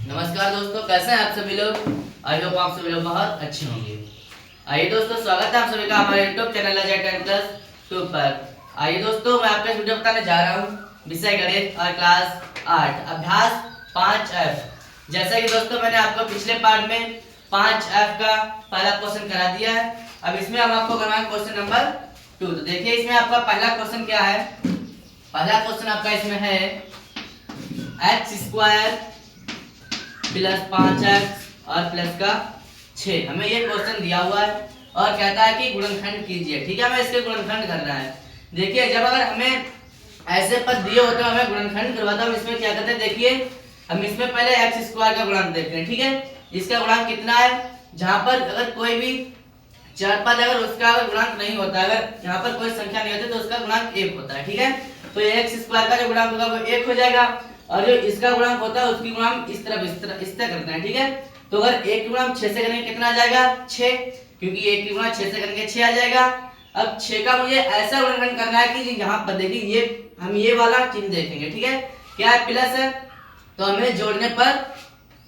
नमस्कार दोस्तों, कैसे हैं आप सभी लोग। आई होप आप सभी लोग बहुत अच्छे होंगे। आइए दोस्तों, स्वागत है आप सभी का हमारे यूट्यूब चैनल +2 पर। आइए दोस्तों, मैं आपको इस वीडियो बताने जा रहा हूँ विषय गणित और क्लास 8 अभ्यास 5F। जैसा कि दोस्तों मैंने आपको पिछले पार्ट में 5F का पहला क्वेश्चन करा दिया है। अब इसमें हम आपको करवाएंगे क्वेश्चन नंबर 2। तो देखिए इसमें आपका पहला क्वेश्चन क्या है। पहला क्वेश्चन आपका इसमें है x² प्लस 5x और प्लस का 6। हमें ये क्वेश्चन दिया हुआ है और कहता है कि गुणनखंड कीजिए। ठीक है, हमें इसके गुणनखंड करना है। देखिए जब अगर हमें ऐसे पद दिए होते हैं हमें गुणनखंड करवाता है, हम इसमें क्या करते हैं। देखिए हम इसमें पहले x² का गुणांक देखते हैं। ठीक है, इसका गुणांक कितना है। जहां पर अगर कोई भी चार पद अगर उसका अगर गुणांक नहीं होता, अगर यहाँ पर कोई संख्या नहीं होती तो उसका गुणांक 1 होता है। ठीक है, तो x² का जो गुणांक होगा वो 1 हो जाएगा और जो इसका गुणांक होता है उसकी गुणांक इस तरह करते हैं। ठीक है, तो अगर 1 की गुणांक 6 से करेंगे कितना आ जाएगा 6, क्योंकि 1 की गुणांक 6 से करेंगे 6 आ जाएगा। अब 6 का मुझे ऐसा गुणनखंड करना है कि यहाँ पर देखिए ये हम ये वाला चिन्ह देखेंगे। ठीक है, क्या है प्लस है तो हमें जोड़ने पर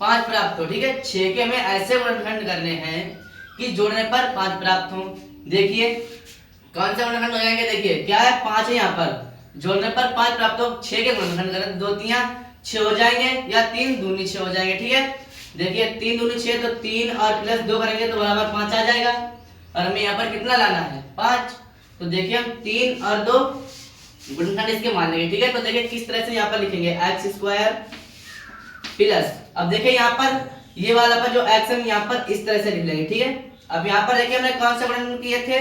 5 प्राप्त हो। ठीक है, 6 के हमें ऐसे गुणनखंड करने हैं कि जोड़ने पर 5 प्राप्त हो। देखिए कौन से गुणनखंड हो जाएंगे। देखिए क्या है 5 है, यहाँ पर जोड़ने पर 5 प्राप्त हो। 6 के गुणनखंड करें 2 3 6 हो जाएंगे या 3 दूनी 6 हो जाएंगे। ठीक है, देखिए 3 दूनी 6 तो 3 और प्लस 2 करेंगे तो बराबर 5 आ जाएगा और हमें यहाँ पर कितना लाना है 5। तो देखिए हम 3 और 2 गुणनखंड इसके मान लेंगे। ठीक है, तो देखिए किस तरह से यहाँ पर लिखेंगे x² प्लस, अब देखिए यहाँ पर ये वाला पर जो x हम यहाँ पर इस तरह से लिख लेंगे। ठीक है, अब यहाँ पर देखिए हमने कौन से गुणनखंड किए थे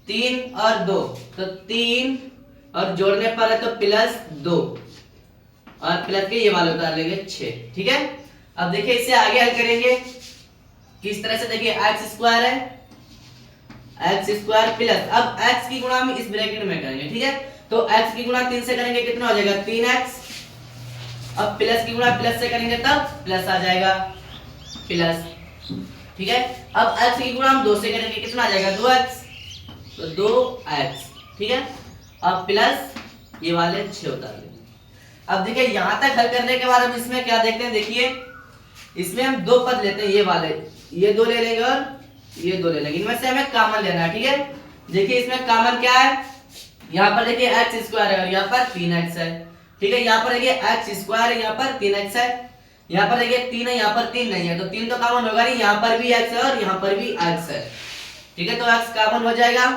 3 और 2, तो 3 और जोड़ने पर है तो प्लस 2 और प्लस के ये वाले उतार लेंगे 6। ठीक है, अब देखिए इससे आगे हल करेंगे किस तरह से। देखिए x² है, x² प्लस, अब x की गुणा हम इस ब्रैकेट में करेंगे। ठीक है, तो x की गुणा 3 से करेंगे कितना हो जाएगा 3x। अब प्लस की गुणा प्लस से करेंगे तब प्लस आ जाएगा प्लस। ठीक है, अब x की गुणा हम 2 से करेंगे कितना आ जाएगा 2x, तो 2x। ठीक है, अब प्लस ये वाले 6 उतार लेंगे। अब देखिए यहां तक हल करने के बाद हम इसमें क्या देखते हैं। देखिए इसमें हम 2 पद लेते हैं, ये वाले ये 2 ले लेंगे और ये 2 ले लेंगे, इनमें से हमें कॉमन लेना है। ठीक है, देखिए इसमें कॉमन क्या है, यहाँ पर देखिए x² है और यहाँ पर 3x है। ठीक है, यहाँ पर देखिए x² है, यहाँ पर 3x है, यहाँ पर देखिए 3 है, यहाँ पर 3 नहीं है, तो 3 तो कॉमन होगा नहीं, यहाँ पर भी x है और यहाँ पर भी x है। ठीक है, तो x कॉमन हो जाएगा।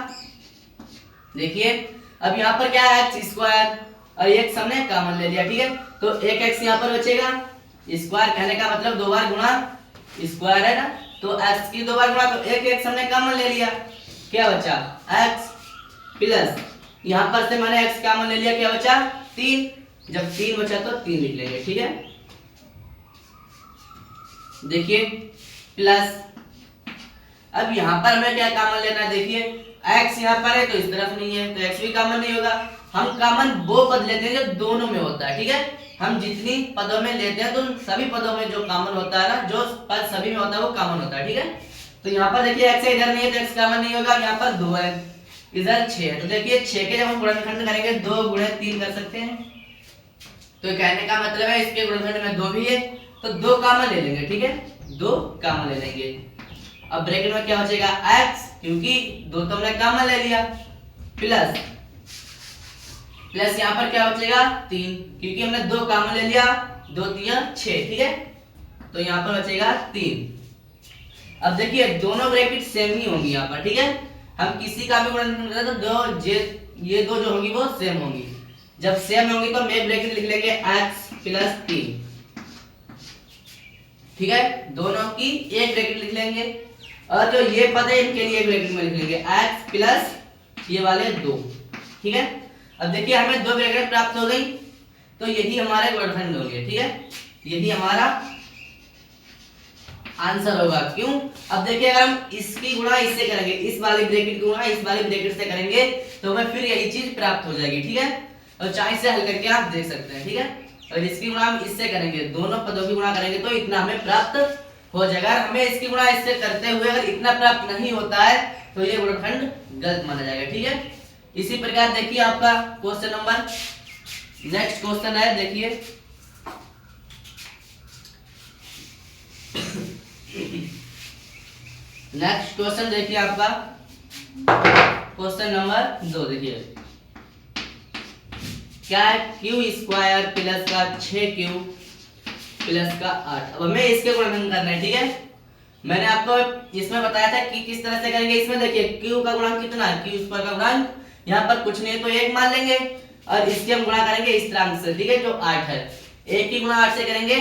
देखिए अब यहाँ पर क्या है x² और एक हमने कॉमन ले लिया। ठीक है, तो एक x यहाँ पर बचेगा। स्क्वायर कहने का मतलब 2 बार गुणा स्क्वायर है ना, तो x की 2 बार गुणा, तो एक x हमने कॉमन ले लिया, क्या बचा x प्लस, यहाँ पर से मैंने x कॉमन ले लिया, क्या बचा 3। जब 3 बचा तो 3 लिख लेंगे। ठीक है, देखिए प्लस, अब यहाँ पर हमें क्या कॉमन लेना है। देखिए x यहाँ पर है तो इस तरफ नहीं है तो x भी कॉमन नहीं होगा। हम कॉमन वो पद लेते हैं जो दोनों में होता है। ठीक है, हम जितनी पदों में लेते हैं तो सभी पदों में जो कॉमन होता है ना, जो पद सभी में होता है वो कॉमन होता है। ठीक है, तो यहाँ पर देखिए x इधर नहीं है तो x कॉमन नहीं होगा, यहाँ पर 2 है, इधर 6 है, तो देखिए 6 के जब हम गुणनखंड करेंगे 2 × 3 कर सकते हैं। तो कहने का मतलब है इसके गुणनखंड में 2 भी है तो 2 कॉमन ले लेंगे। ठीक है, 2 कॉमन ले लेंगे। अब ब्रैकेट में क्या बचेगा x, क्योंकि 2 तो हमने कॉमन ले लिया, प्लस प्लस यहाँ पर क्या बचेगा 3, क्योंकि हमने 2 कॉमन ले लिया, 2 3 6। ठीक है, तो यहाँ पर बचेगा 3। अब देखिए दोनों ब्रैकेट सेम ही होंगी यहाँ पर। ठीक है, हम किसी का भी गुणनखंड करें तो ये 2 जो होंगी वो सेम होंगी। जब सेम होंगी तो हम एक ब्रैकेट लिख लेंगे x प्लस 3। ठीक है, दोनों की एक ब्रैकेट लिख लेंगे और जो ये पद है इनके लिए एक ब्रैकेट में लिख लेंगे x प्लस ये वाले 2। ठीक है, अब देखिए हमें 2 ब्रैकेट प्राप्त हो गई, तो यही हमारे गुणनखंड होंगे। ठीक है, यही हमारा आंसर होगा। क्यों, अब देखिए अगर हम इसकी गुणा इससे करेंगे, इस वाली ब्रैकेट की गुणा इस वाली ब्रैकेट से करेंगे तो हमें फिर यही चीज प्राप्त हो जाएगी। ठीक है, और चाहे से हल करके आप देख सकते हैं। ठीक है, और इसकी गुणा हम इससे करेंगे, दोनों पदों की गुणा करेंगे तो इतना हमें प्राप्त हो जाएगा। हमें इसकी गुणा इससे करते हुए अगर इतना प्राप्त नहीं होता है तो ये गुणनखंड गलत माना जाएगा। ठीक है, इसी प्रकार देखिए आपका क्वेश्चन नंबर नेक्स्ट क्वेश्चन है। देखिए नेक्स्ट क्वेश्चन देखिए आपका क्वेश्चन नंबर 2 देखिए क्या है, क्यू स्क्वायर प्लस का 6Q प्लस का 8। अब हमें इसके गुणनखंड करना है, ठीक है। मैंने आपको इसमें बताया था कि किस तरह से करेंगे। इसमें देखिए Q का गुणांक कितना है, Q स्क्वायर का गुणांक यहाँ पर कुछ नहीं है तो 1 मान लेंगे और इसके हम गुणा करेंगे इस तरह से, ठीक है, जो 8 है। 1 की गुणा 8 से करेंगे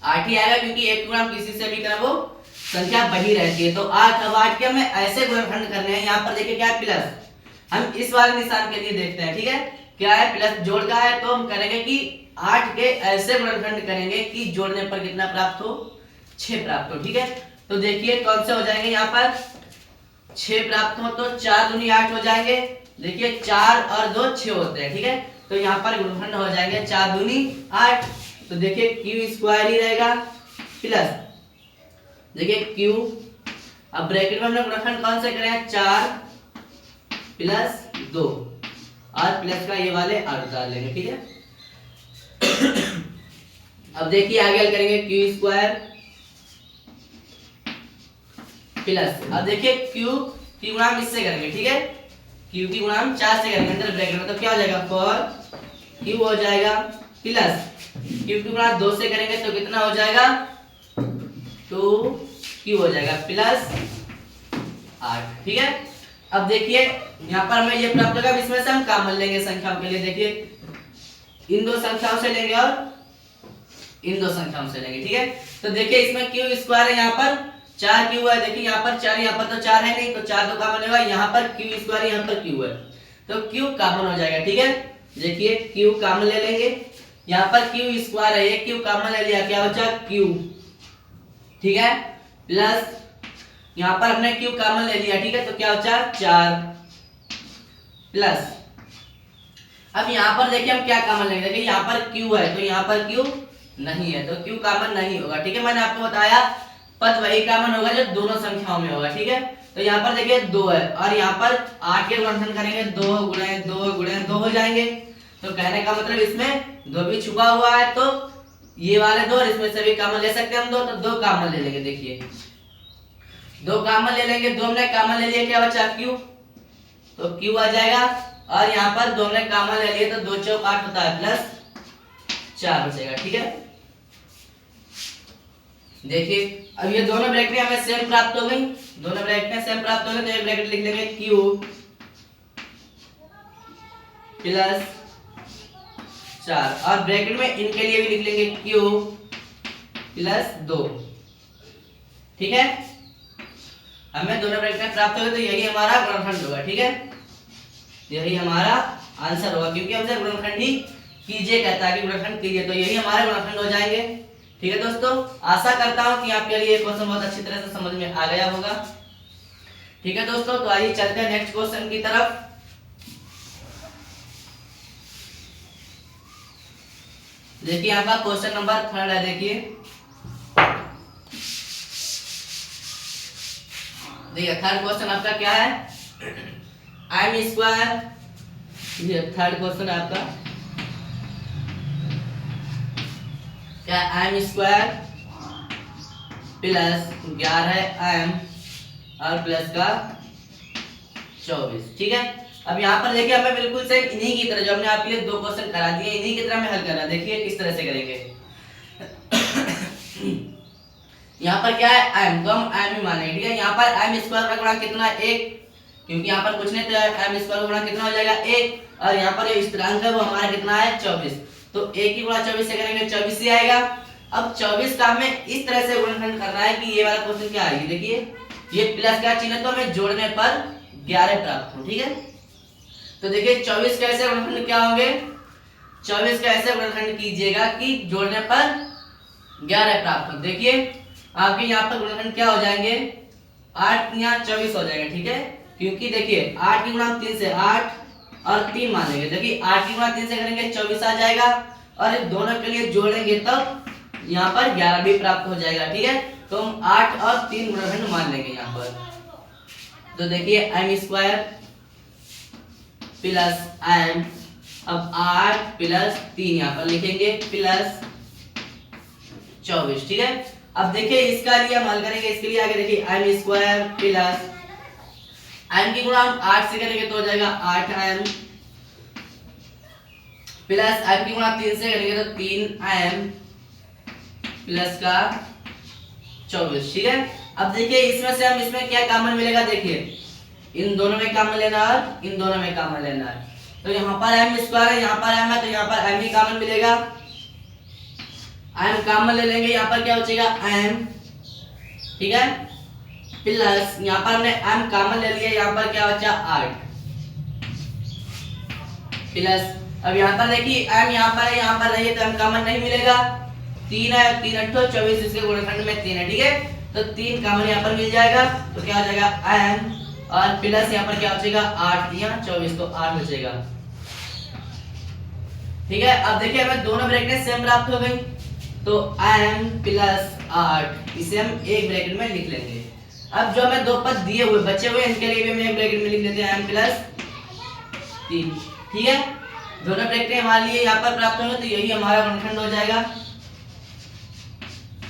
8 ही आएगा, क्योंकि 1 की गुणा किसी से भी करें वो संख्या वही रहती है। तो 8, अब 8 के हमें ऐसे गुणनखंड करने हैं। यहाँ पर देखिए क्या है, प्लस। हम इस वाले निशान के लिए देखते हैं, ठीक है, क्या है, प्लस जोड़ का है, तो हम करेंगे कि 8 के ऐसे गुणनखंड करेंगे कि जोड़ने पर कितना प्राप्त हो, 6 प्राप्त हो, ठीक है। तो देखिए कौन से हो जाएंगे, यहाँ पर 6 प्राप्त हो तो 4 दूनी 8 हो जाएंगे। देखिए 4 और 2 6 होते हैं, ठीक है। तो यहाँ पर गुणनखंड हो जाएंगे 4 दूनी 8। तो देखिए क्यू स्क्वायर ही रहेगा प्लस, देखिए क्यू, अब ब्रैकेट में हमने गुणनखंड कौन से करें, 4 प्लस 2 और प्लस का ये वाले 8 डाल लेंगे, ठीक है। अब देखिए आगे हल करेंगे क्यू स्क्वायर प्लस, अब देखिए क्यू की गुणा हम इससे करेंगे, ठीक है, क्यू की गुणा हम 4 से करेंगे अंदर ब्रैकेट में, तो क्या हो जाएगा, 4 क्यू हो जाएगा प्लस क्यू की गुणा 2 से करेंगे तो कितना हो जाएगा, 2 क्यू हो जाएगा प्लस 8, ठीक है। अब देखिए यहाँ पर हमें ये प्राप्त होगा, इसमें से हम कॉमन लेंगे संख्याओं के लिए। देखिए इन दो संख्याओं से लेंगे और इन दो संख्याओं से लेंगे, ठीक है। तो देखिए इसमें क्यू स्क्वायर है, यहाँ पर 4 क्यू है, देखिए यहाँ पर 4, यहाँ पर तो 4 है नहीं, तो 4 तो कॉमन होगा, यहाँ पर क्यू स्क्वायर, यहाँ पर क्यू है, तो क्यू कॉमन हो जाएगा, ठीक है। देखिए क्यू कॉमन ले लेंगे, यहाँ पर क्यू स्क्वायर है, एक क्यू कॉमन ले लिया, क्या बचा क्यू, ठीक है, प्लस यहाँ पर हमने क्यू कॉमन ले लिया, ठीक है, तो क्या बचा 4 प्लस, अब यहाँ पर देखिए हम क्या कॉमन लेंगे, देखिए यहाँ पर क्यू है तो यहाँ पर क्यू नहीं है, तो क्यू कॉमन नहीं होगा, ठीक है। मैंने आपको बताया पद वही कॉमन होगा जो दोनों संख्याओं में होगा, ठीक है। तो यहाँ पर देखिए 2 है और यहाँ पर 8 के गुणनखंड करेंगे 2 गुणे 2 गुणे 2 हो जाएंगे। तो कहने का मतलब इसमें 2 भी छुपा हुआ है, तो ये वाले 2 और इसमें से भी कॉमन ले सकते हैं हम 2, तो 2 कॉमन ले लेंगे। देखिए 2 कॉमन ले लेंगे, 2 हमने कॉमन ले लिया, क्या बचा क्यू, तो क्यू आ जाएगा, और यहाँ पर 2 हमने कॉमन ले लिया तो 2 चौक 8 होता है प्लस 4 बचेगा, ठीक है। देखिए अब ये दोनों ब्रैकेट हमें सेम प्राप्त हो गई, दोनों ब्रैकेट सेम प्राप्त हो गई, तो एक ब्रैकेट लिख लेंगे क्यू प्लस 4 और ब्रैकेट में इनके लिए भी लिख लेंगे क्यू प्लस 2, ठीक है। हमें दोनों ब्रैकेट प्राप्त हो गए, तो यही हमारा गुणनखंड होगा, ठीक है, यही हमारा आंसर होगा, क्योंकि हमसे गुणनखंड ही कीजिए कहता है कि गुणनखंड कीजिए, तो यही हमारे गुणनखंड हो जाएंगे, ठीक है दोस्तों। आशा करता हूं कि आपके लिए क्वेश्चन बहुत अच्छी तरह से समझ में आ गया होगा, ठीक है दोस्तों। तो आइए चलते हैं नेक्स्ट क्वेश्चन की तरफ। देखिए आपका क्वेश्चन नंबर 3 है, देखिए थर्ड क्वेश्चन आपका क्या है, m स्क्वायर, ये थर्ड क्वेश्चन आपका क्या, m स्क्वायर प्लस 11m और प्लस का 24, ठीक है। अब यहाँ पर देखिए हमें बिल्कुल से इन्हीं की तरह, जो हमने आपके लिए 2 क्वेश्चन करा दिए, इन्हीं की तरह हमें हल करना। देखिए किस तरह से करेंगे। यहाँ पर क्या है m, तो हम m ही मानेंगे, ठीक है। यहाँ पर m स्क्वायर का गुणा कितना है 1, क्योंकि यहाँ पर कुछ नहीं, तो m स्क्वायर का गुणा कितना हो जाएगा 1, और यहाँ पर ये स्थिरांक है वो हमारा कितना है 24, तो 1 की गुणा 24 से करेंगे 24 ही आएगा। अब 24 का हमें इस तरह से गुणनखंड करना है कि ये वाला क्वेश्चन क्या आएगी, देखिए ये प्लस का चिन्ह है, तो हमें जोड़ने पर 11 प्राप्त हो, ठीक है। तो देखिए 24 का ऐसे गुणनखंड क्या होंगे, 24 का ऐसे गुणनखंड कीजिएगा कि जोड़ने पर 11 प्राप्त हो। देखिए आपके यहाँ पर गुणनखंड क्या हो जाएंगे, 8 या 24 हो जाएंगे, ठीक है, क्योंकि देखिए 8 की गुणा 3 से 8 और 3 मान लेंगे, देखिए 8 की गुणा 3 से करेंगे 24 आ जाएगा, और दोनों के लिए जोड़ेंगे तब यहाँ पर 11 भी प्राप्त हो जाएगा, ठीक है। तो हम 8 और 3 गुणनखंड मान लेंगे यहाँ पर। तो देखिए m स्क्वायर प्लस m, अब 8 प्लस 3 यहाँ पर लिखेंगे प्लस 24, ठीक है। अब देखिए इसका लिए हम हल करेंगे, इसके लिए आगे देखिए m स्क्वायर प्लस m की गुणा हम 8 से करेंगे तो हो जाएगा 8m प्लस m की गुणा 3 से करेंगे तो 3m प्लस का 24। ठीक है, अब देखिए इसमें से हम इसमें क्या कॉमन मिलेगा, देखिए इन दोनों में कॉमन लेना और इन दोनों में कॉमन लेना है। तो यहाँ पर m स्क्वायर है, यहाँ पर m है, तो यहाँ पर m ही कॉमन मिलेगा, m कॉमन ले लेंगे, यहाँ पर क्या बचेगा m। ठीक है, प्लस यहाँ पर हमने m कॉमन ले लिया, यहाँ पर क्या बचा 8 प्लस अब यहाँ पर देखिए m यहाँ पर है, यहाँ पर नहीं है तो m कॉमन नहीं मिलेगा, 3 है, 3 8 24, इसके गुणनखंड में 3 है। ठीक है, तो 3 कॉमन यहाँ पर मिल जाएगा, तो क्या हो जाएगा m और प्लस यहाँ पर क्या बचेगा 8 या 24, तो 8 बचेगा। ठीक है, अब देखिए हमें दोनों ब्रैकेट सेम प्राप्त हो गई, तो m प्लस 8 इसे हम एक ब्रैकेट में लिख लेंगे। अब जो हमें दो पद दिए हुए बचे हुए इनके लिए भी हम एक ब्रैकेट में लिख लेते हैं m प्लस 3। ठीक है, दोनों ब्रैकेट हमारे लिए यहाँ पर प्राप्त होंगे, तो यही हमारा गुणनखंड हो जाएगा,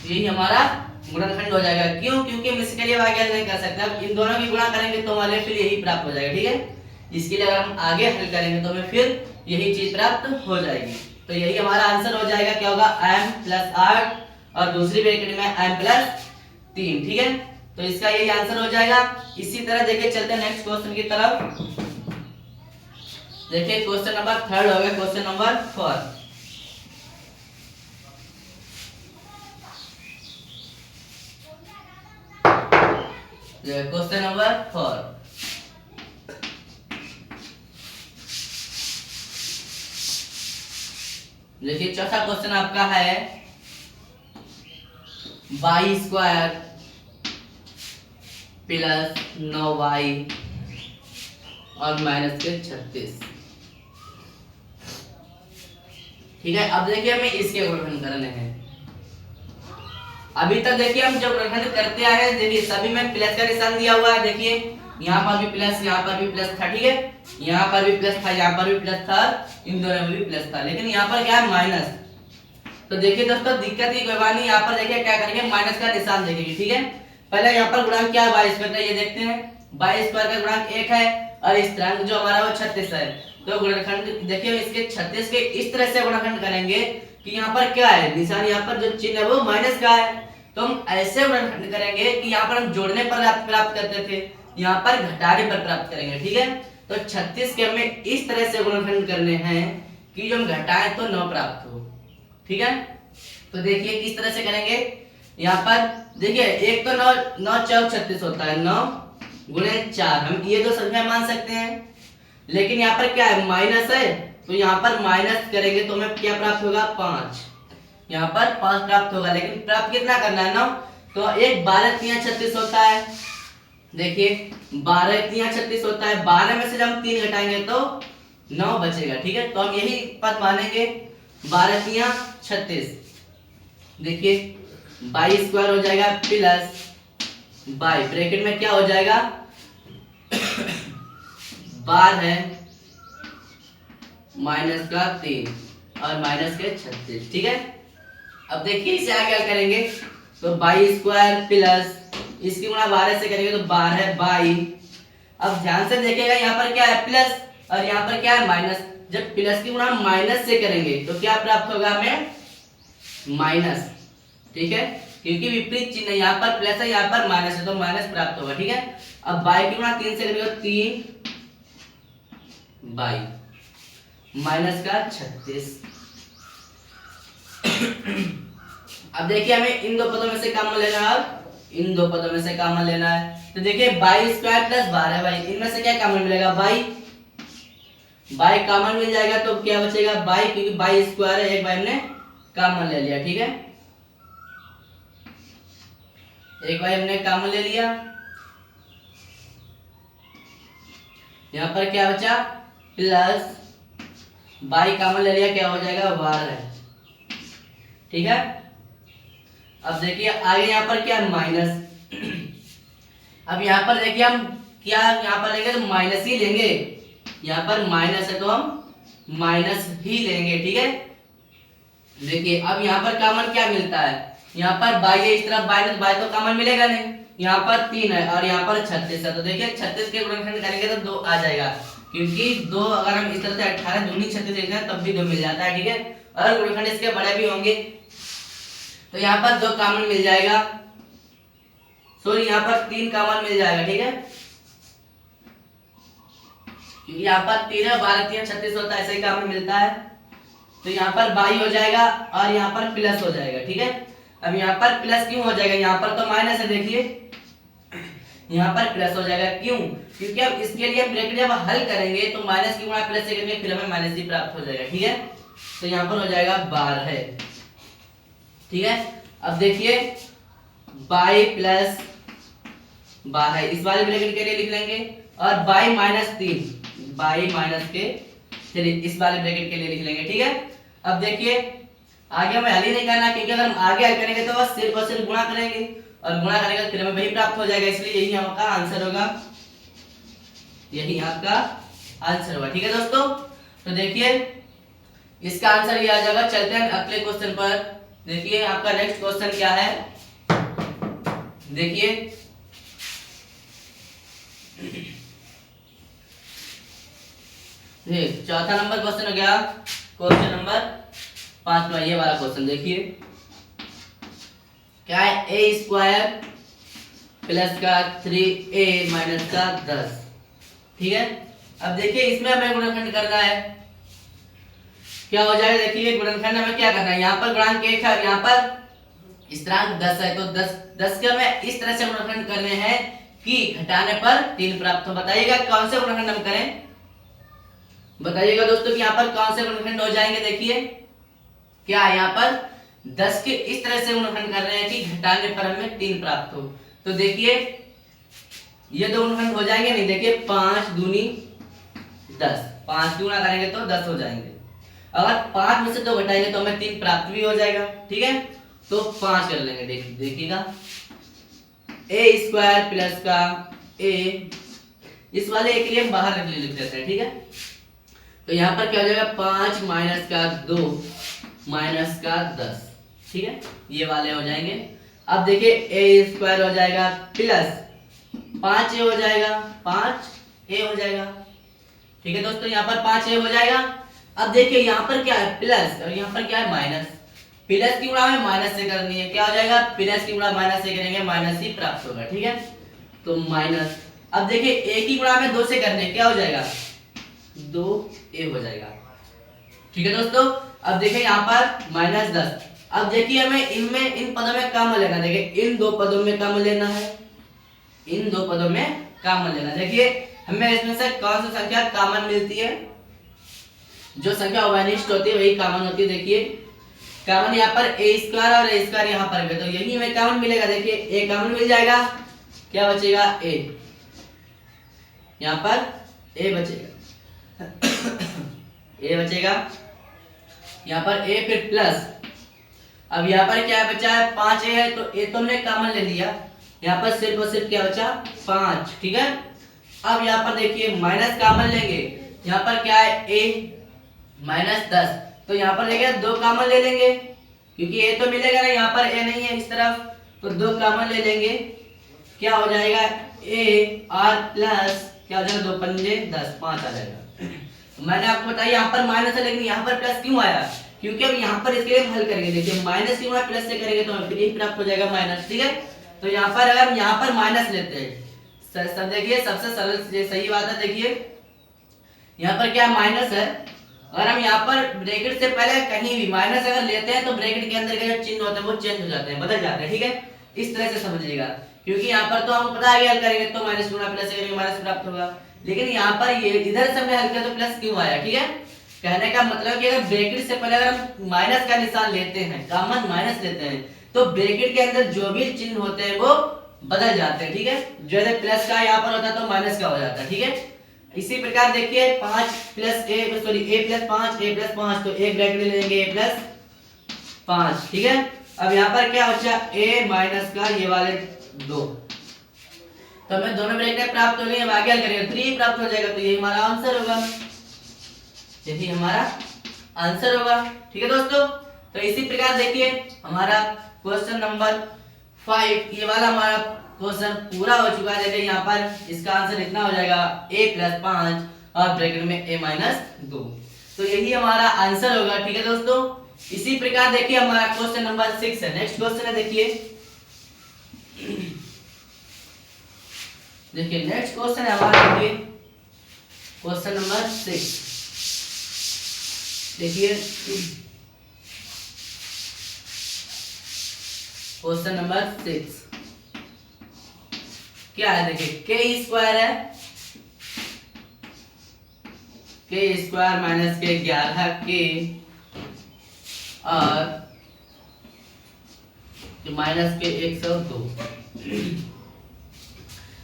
यही हमारा गुणनखंड हो जाएगा। क्यों? क्योंकि हम इसके लिए आगे हल नहीं कर सकते, अब इन दोनों की गुणा करेंगे तो हमारे फिर यही प्राप्त हो जाएगा। ठीक है, इसके लिए अगर हम आगे हल करेंगे तो हमें फिर यही चीज प्राप्त हो जाएगी, तो यही हमारा आंसर हो जाएगा, क्या होगा m प्लस 8 और दूसरी ब्रैकेट में m प्लस 3। ठीक है, तो इसका यही आंसर हो जाएगा। इसी तरह देखिए चलते हैं नेक्स्ट क्वेश्चन की तरफ। देखिए क्वेश्चन नंबर 3 हो गया, क्वेश्चन नंबर 4। क्वेश्चन नंबर 4, देखिए चौथा क्वेश्चन आपका है y स्क्वायर प्लस 9y और माइनस के 36। ठीक है, अब देखिए हमें इसके गुणनखंड करने हैं। अभी तक देखिए हम जब गुणनखंड करते आए हैं, देखिए सभी में प्लस का निशान दिया हुआ है, देखिए यहाँ पर भी प्लस, यहाँ पर भी प्लस था। ठीक है, यहाँ पर भी प्लस था, यहाँ पर भी प्लस था, इन दोनों में भी प्लस था, लेकिन यहाँ पर क्या है माइनस। तो देखिए दोस्तों दिक्कत की कोई बात नहीं, यहाँ पर देखिए क्या करेंगे माइनस का निशान देखेंगे। ठीक है, पहले यहाँ पर गुणांक क्या है y स्क्वायर का, ये देखते हैं y स्क्वायर का गुणांक 1 है और स्थिरांक जो हमारा वो 36 है। तो गुणनखंड देखिए इसके 36 के इस तरह से गुणनखंड करेंगे कि यहाँ पर क्या है निशान, यहाँ पर जो चिन्ह है वो माइनस का है, तो हम ऐसे गुणनखंड करेंगे कि यहाँ पर हम जोड़ने पर प्राप्त करते थे, यहाँ पर घटाने पर प्राप्त करेंगे। ठीक है, तो 36 के हमें इस तरह से गुणनखंड करने हैं कि जो हम घटाएं तो 9 प्राप्त हो। ठीक है, तो देखिए किस तरह से करेंगे, यहाँ पर देखिए एक तो 9 9 चौक 36 होता है, 9 गुणे 4 हम ये दो संख्या मान सकते हैं, लेकिन यहाँ पर क्या है माइनस है, तो यहाँ पर माइनस करेंगे तो हमें क्या प्राप्त होगा 5, यहाँ पर 5 प्राप्त होगा, लेकिन प्राप्त कितना करना है 9, तो एक 12 3 36 होता है। देखिए 12 3 36 होता है, 12 में से जब हम 3 घटाएंगे तो 9 बचेगा। ठीक है, तो हम यही पद मानेंगे 12 3 36। देखिए y स्क्वायर हो जाएगा प्लस y ब्रैकेट में क्या हो जाएगा 12 है माइनस का 3 और माइनस के 36। ठीक है, अब देखिए इसे आगे क्या करेंगे, तो y स्क्वायर प्लस इसकी गुणा 12 से करेंगे तो 12 है y। अब ध्यान से देखिएगा यहाँ पर क्या है प्लस और यहाँ पर क्या है माइनस, जब प्लस की गुणा माइनस से करेंगे तो क्या प्राप्त होगा हमें माइनस। ठीक है, क्योंकि विपरीत चिन्ह यहाँ पर प्लस है यहाँ पर माइनस है, तो माइनस प्राप्त होगा। ठीक है, अब y की गुणा 3 से करेंगे तो 3 y माइनस का 36। अब देखिए हमें इन दो पदों में से कॉमन लेना है और इन दो पदों में से कॉमन लेना है, तो देखिए y स्क्वायर प्लस 12y इनमें से क्या कॉमन मिलेगा y कॉमन मिल जाएगा, तो क्या बचेगा y, क्योंकि y स्क्वायर है, एक y हमने कॉमन ले लिया। ठीक है, एक y हमने कॉमन ले लिया, यहाँ पर क्या बचा प्लस y कॉमन ले लिया, क्या हो जाएगा 12। ठीक है, अब देखिए आगे यहाँ पर क्या माइनस, अब यहाँ पर देखिए हम क्या यहाँ पर लेंगे तो माइनस ही लेंगे, यहाँ पर माइनस है तो हम माइनस ही लेंगे। ठीक है, देखिए अब यहाँ पर कॉमन क्या मिलता है, यहाँ पर बाई है इस तरफ बाई, बाई तो कॉमन मिलेगा नहीं, यहाँ पर 3 है और यहाँ पर 36 है, तो देखिए 36 के गुणनखंड करेंगे तो 2 आ जाएगा, क्योंकि 2 अगर हम इस तरह से 18 दूनी 36 लिखते हैं तब भी 2 मिल जाता है, ठीक है। और गुणनखंड इसके बड़े भी होंगे तो यहाँ पर 2 कॉमन मिल जाएगा, सॉरी यहाँ पर 3 कॉमन मिल जाएगा, ठीक है, क्योंकि यहाँ पर 3 है, 12 3 36 होता है, ऐसे ही कॉमन मिलता है, तो यहाँ पर बाई हो जाएगा और यहाँ पर प्लस हो जाएगा, ठीक है। अब यहाँ पर प्लस क्यों हो जाएगा, यहाँ पर तो माइनस है, देखिए यहाँ पर प्लस हो जाएगा, क्यों, क्योंकि अब इसके लिए ब्रैकेट जब हल करेंगे तो माइनस की गुणा प्लस से करेंगे फिर हमें माइनस ही प्राप्त हो जाएगा, ठीक है। तो यहाँ पर हो जाएगा 12 है, ठीक है। अब देखिए बाई प्लस 12 इस वाले ब्रैकेट के लिए लिख लेंगे, और बाई माइनस 3 बाई माइनस के चलिए इस वाले ब्रैकेट के लिए लिख लेंगे, ठीक है। अब देखिए आगे हमें हल ही नहीं करना, क्योंकि अगर हम आगे हल करेंगे तो बस सिर्फ और सिर्फ गुणा करेंगे और गुणा करेंगे फिर हमें वही प्राप्त हो जाएगा, इसलिए यही आपका आंसर होगा, यही आपका आंसर होगा, ठीक है दोस्तों। तो देखिए इसका आंसर ये आ जाएगा। चलते हैं अगले क्वेश्चन पर। देखिए आपका नेक्स्ट क्वेश्चन क्या है, देखिए चौथा नंबर क्वेश्चन हो गया, क्वेश्चन नंबर 5वां ये वाला क्वेश्चन। देखिए क्या है, ए स्क्वायर प्लस का 3a माइनस का 10, ठीक है। अब देखिए इसमें हमें गुणनखंड करना है, क्या हो जाएगा, देखिए गुणनखंड हमें क्या करना है, यहाँ पर गुणांक 1 है, यहाँ पर स्थिरांक 10 है, तो 10 के हमें इस तरह से गुणनखंड करने हैं कि घटाने पर 3 प्राप्त हो। बताइएगा कौन से गुणनखंड हम करें, बताइएगा दोस्तों कि यहाँ पर कौन से गुणनखंड हो जाएंगे। देखिए क्या यहाँ पर 10 के इस तरह से गुणनखंड कर रहे हैं कि घटाने पर हमें 3 प्राप्त हो, तो देखिए ये दो गुणनखंड हो जाएंगे नहीं, देखिए 5 दूनी 10, 5 गुणा करेंगे तो 10 हो जाएंगे, अगर 5 में से 2 घटाएंगे तो हमें 3 प्राप्त भी हो जाएगा, ठीक है। तो 5 कर लेंगे, देखिएगा ए स्क्वायर प्लस का ए, इस वाले ए के लिए हम बाहर लिख देते हैं, ठीक है। तो यहाँ पर क्या हो जाएगा, 5 माइनस का 2 माइनस का 10, ठीक है, ये वाले हो जाएंगे। अब देखिए ए स्क्वायर हो जाएगा प्लस 5a हो जाएगा, 5a हो जाएगा, ठीक है दोस्तों, यहाँ पर 5a हो जाएगा। अब देखिए यहाँ पर क्या है प्लस और यहाँ पर क्या है माइनस, प्लस की गुणा हमें माइनस से करनी है, क्या हो जाएगा, प्लस की गुणा माइनस से करेंगे माइनस ही प्राप्त होगा, ठीक है। तो माइनस, अब देखिए a की गुणा हमें 2 से करनी है, क्या हो जाएगा 2a हो जाएगा, ठीक है दोस्तों। अब देखिए यहाँ पर माइनस 10, अब देखिए हमें इनमें इन पदों में कॉमन लेना, देखिए इन 2 पदों में कॉमन लेना है, इन 2 पदों में कॉमन लेना। देखिए हमें इसमें से कौन सी संख्या कॉमन मिलती है, जो संख्या अवनिष्ठ होती है वही कॉमन होती है। देखिए कॉमन यहाँ पर ए स्क्वायर और ए स्क्वायर यहाँ पर है, तो यही हमें कॉमन मिलेगा, देखिए ए कॉमन मिल जाएगा, क्या बचेगा ए, यहाँ पर ए बचेगा ए बचेगा, यहाँ पर ए फिर प्लस, अब यहाँ पर क्या बचा है 5a है, तो ए तो हमने कॉमन ले लिया, यहाँ पर सिर्फ और सिर्फ क्या बचा 5, ठीक है। अब यहाँ पर देखिए माइनस कॉमन लेंगे, यहाँ पर क्या है a माइनस 10, तो यहाँ पर लेंगे 2 कॉमन ले लेंगे, क्योंकि a तो मिलेगा ना, यहाँ पर a नहीं है इस तरफ, तो 2 कॉमन ले लेंगे, क्या हो जाएगा a और प्लस क्या हो जाएगा 2 पंजे 10, 5 आ जाएगा। मैंने आपको बताया यहाँ पर माइनस है, लेकिन यहाँ पर प्लस क्यों आया, क्योंकि अब यहाँ पर इसके लिए हल करेंगे, देखिए माइनस की गुणा प्लस से करेंगे तो हमें फिर यही प्राप्त हो जाएगा माइनस, ठीक है। तो यहाँ पर अगर हम यहाँ पर माइनस लेते हैं, सब देखिए सबसे सरल सही बात है, देखिए यहाँ पर क्या माइनस है, अगर हम यहाँ पर ब्रैकेट से पहले कहीं भी माइनस अगर लेते हैं तो ब्रैकेट के अंदर के जो चिन्ह होते हैं वो चेंज हो जाते हैं, बदल जाते हैं, ठीक है, इस तरह से समझिएगा, क्योंकि यहाँ पर तो हमको पता है हल करेंगे तो माइनस गुणा प्लस से करेंगे माइनस प्राप्त होगा, लेकिन यहाँ पर ये इधर से हमने हल किया तो प्लस क्यों आया, ठीक है। कहने का मतलब कि अगर ब्रैकेट से पहले अगर हम माइनस का निशान लेते हैं, कॉमन माइनस लेते हैं, तो ब्रैकेट के अंदर जो भी चिन्ह होते हैं वो बदल जाते हैं, ठीक है। जैसे प्लस का यहाँ पर होता है तो माइनस का हो जाता है, ठीक है। इसी प्रकार देखिए 5 plus A sorry a plus 5 तो एक ब्रैकेट ले लेंगे a प्लस 5, ठीक है। अब यहाँ पर क्या बचा a माइनस का ये वाले 2, तो हमें दोनों ब्रैकेट प्राप्त हो गई, अब आगे हल करेंगे 3 प्राप्त हो जाएगा, तो ये हमारा आंसर होगा, यही हमारा आंसर होगा, ठीक है दोस्तों। तो इसी प्रकार देखिए हमारा क्वेश्चन नंबर 5 ये वाला हमारा क्वेश्चन पूरा हो चुका है। देखिए यहाँ पर इसका आंसर इतना हो जाएगा a + 5 और ब्रैकेट में a - 2। तो यही हमारा आंसर होगा। ठीक है दोस्तों, इसी प्रकार देखिए हमारा क्वेश्चन नंबर 6 है। नेक्स्ट क्वेश्चन है देखिए नेक्स्ट क्वेश्चन है हमारा देखिए क्वेश्चन नंबर 6। देखिए क्वेश्चन नंबर 6 क्या है, देखिए k² है, k² - k 11k और माइनस के 102।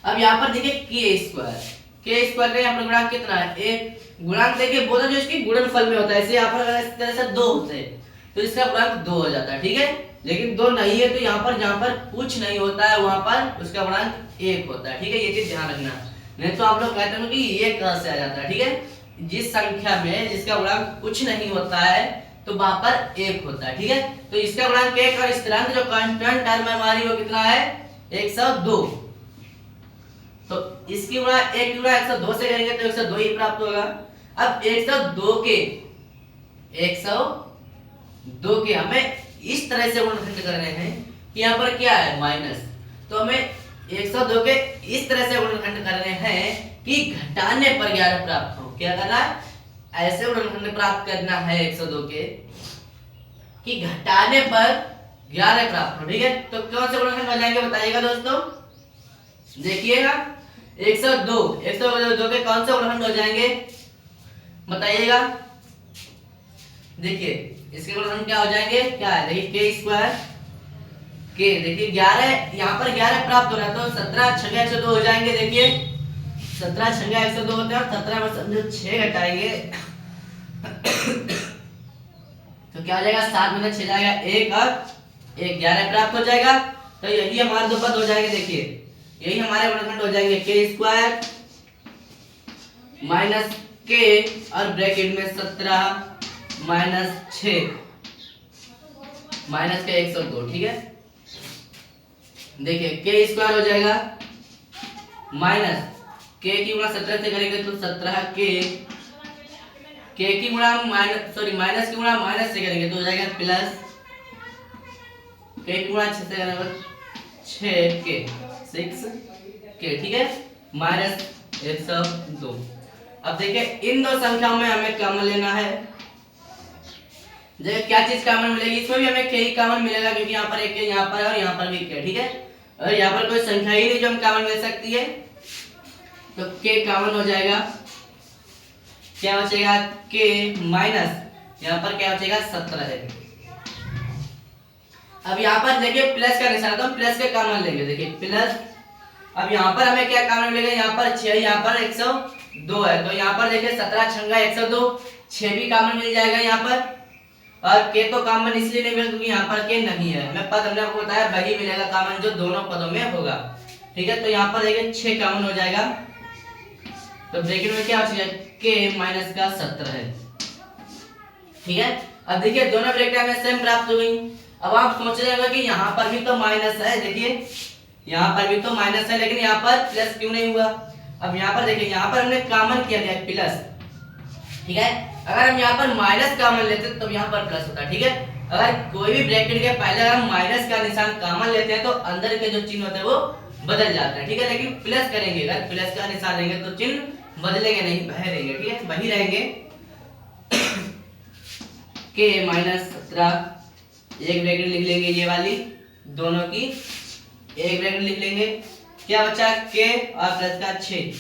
अब यहाँ पर देखिए k² का यहाँ पर गुणांक कितना है, एक गुणांक देखिए बोला जो इसकी गुणनफल में होता है। ऐसे यहाँ पर अगर इस तरह से 2 होते हैं तो इसका गुणांक 2 हो जाता है। ठीक है, लेकिन 2 नहीं है तो यहाँ पर जहाँ पर कुछ नहीं होता है वहां पर उसका गुणांक 1 होता है। ठीक है, ये चीज ध्यान रखना, नहीं तो आप लोग कहते हैं कि ये कहाँ से आ जाता है। ठीक है, जिस संख्या में जिसका गुणांक कुछ नहीं होता है तो वहां पर 1 होता है। ठीक है, तो इसका गुणांक 1 और स्थिरांक जो कांस्टेंट टर्म है हमारी वो कितना है 102। तो इसकी गुणा 1 गुणा 102 से करेंगे तो 102 ही प्राप्त होगा। अब 102 के हमें इस तरह से गुणनखंड करने हैं कि यहाँ पर क्या है माइनस, तो हमें 102 के इस तरह से गुणनखंड करने हैं कि घटाने पर 11 प्राप्त हो। क्या करना है, ऐसे गुणनखंड प्राप्त करना है 102 के कि घटाने पर 11 प्राप्त हो। ठीक है, तो कौन से गुणनखंड हो जाएंगे बताइएगा दोस्तों, देखिएगा 102 के कौन से गुणनखंड हो जाएंगे बताइएगा। देखिए इसके गुणनखंड क्या हो जाएंगे, क्या है देखिए k², देखिए 11 यहाँ पर 11 प्राप्त हो रहा है तो 17 × 102 हो जाएंगे। देखिए 17 × 102 होते हैं और 17 में समझो 6 घटाएंगे तो क्या हो जाएगा 7 में 6 जाएगा 1 और 1 11 प्राप्त हो जाएगा। तो यही हमारे दो पद हो जाएंगे। देखिए यही हमारे गुणनखंड हो जाएंगे k² - k और ब्रैकेट में 17 - 6 माइनस के 102। ठीक है, देखिए k² हो जाएगा माइनस k की गुणा 17 से करेंगे तो 17k, k की गुणा माइनस की गुणा माइनस से करेंगे तो हो जाएगा प्लस k की गुणा 6 से करेंगे 6k 6k। ठीक है, माइनस 102। अब देखिए इन दो संख्याओं में हमें कॉमन लेना है। देखिए क्या चीज कॉमन मिलेगी, इसमें भी हमें k ही कॉमन मिलेगा क्योंकि यहाँ पर एक k यहाँ पर है और यहाँ पर भी k। ठीक है, और यहाँ पर कोई संख्या ही नहीं जो हम कॉमन मिल सकती है तो k कॉमन हो जाएगा। क्या बचेगा k माइनस यहाँ पर क्या बचेगा 17 है। अब यहाँ पर देखिए प्लस का निशान तो हम प्लस के कॉमन लेंगे। देखिए प्लस, अब यहाँ पर हमें क्या कॉमन मिलेगा, यहाँ पर 6 यहाँ पर 102 है तो यहाँ पर देखिए 17 × 102 6 भी कॉमन मिल जाएगा यहाँ पर। और k तो कॉमन इसलिए नहीं मिलेगा क्योंकि यहाँ पर k नहीं है। मैं पद हमने आपको बताया वही मिलेगा कॉमन जो दोनों पदों में होगा। ठीक है, तो यहाँ पर देखिए 6 कॉमन हो जाएगा तो ब्रैकेट में क्या बचेगा k माइनस का 17 है। ठीक है, अब देखिए दोनों ब्रैकेट हमें सेम प्राप्त हो गई। अब आप सोच रहे होंगे कि यहाँ पर भी तो माइनस है, देखिए यहाँ पर भी तो माइनस है लेकिन यहाँ पर प्लस क्यों नहीं हुआ। अब यहाँ पर देखिए यहाँ पर हमने कॉमन किया गया प्लस। ठीक है, अगर हम यहाँ पर माइनस कॉमन लेते तो यहाँ पर प्लस होता। ठीक है, अगर कोई भी ब्रैकेट के पहले अगर हम माइनस का निशान कॉमन लेते हैं तो अंदर के जो चिन्ह होते हैं वो बदल जाते हैं। ठीक है, लेकिन प्लस करेंगे, अगर प्लस का निशान लेंगे तो चिन्ह बदलेंगे नहीं, वही रहेंगे। ठीक है, वही रहेंगे k माइनस 17 एक ब्रैकेट लिख लेंगे, ये वाली दोनों की एक ब्रैकेट लिख लेंगे। क्या बचा k और प्लस का 6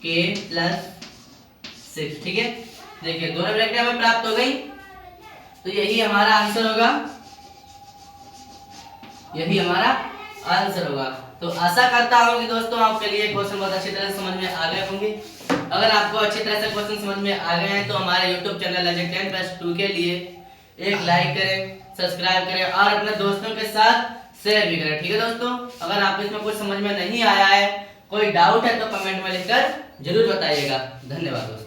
k प्लस 6। ठीक है, देखिए दोनों ब्रैकेट हमें प्राप्त हो गई तो यही हमारा आंसर होगा, यही हमारा आंसर होगा। तो आशा करता हूं कि दोस्तों आपके लिए क्वेश्चन बहुत अच्छी तरह से समझ में आ गए होंगे। अगर आपको अच्छी तरह से क्वेश्चन समझ में आ गए हैं तो हमारे YouTube चैनल लेजेंड 10+2 के लिए एक लाइक करें, सब्सक्राइब करें और अपने दोस्तों के साथ शेयर भी करें। ठीक है दोस्तों, अगर आपको इसमें कुछ समझ में नहीं आया है, कोई डाउट है तो कमेंट में लिखकर जरूर बताइएगा। धन्यवाद दोस्तों।